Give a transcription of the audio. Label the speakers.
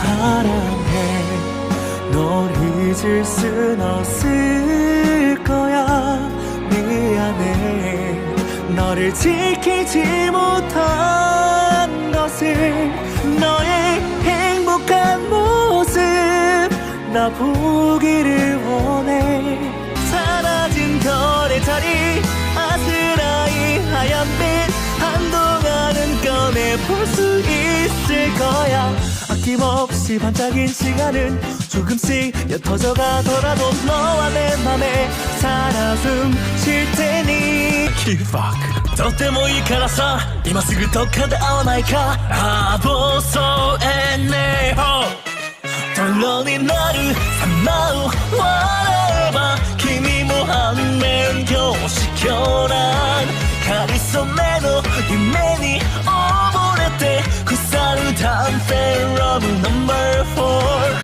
Speaker 1: 사랑해. 널 잊을 순 없을 거야. 미안해. 너를 지키지 못한 것을. 너의 행복한 모습 나 보기를 원해. 사라진 별의 자리 아스라이 하얀빛 한동안은 꺼내볼 수 있을 거야. 아낌없이 반짝인 시간은 조금씩 옅어져 가더라도 너와 내 맘에 살아 숨쉴 테니. Give fuck とてもいいからさ今すぐどっかで会わないか暴走へねほ덜렁 이 나를 삼나우 와라봐君も反面教師教団かりそめ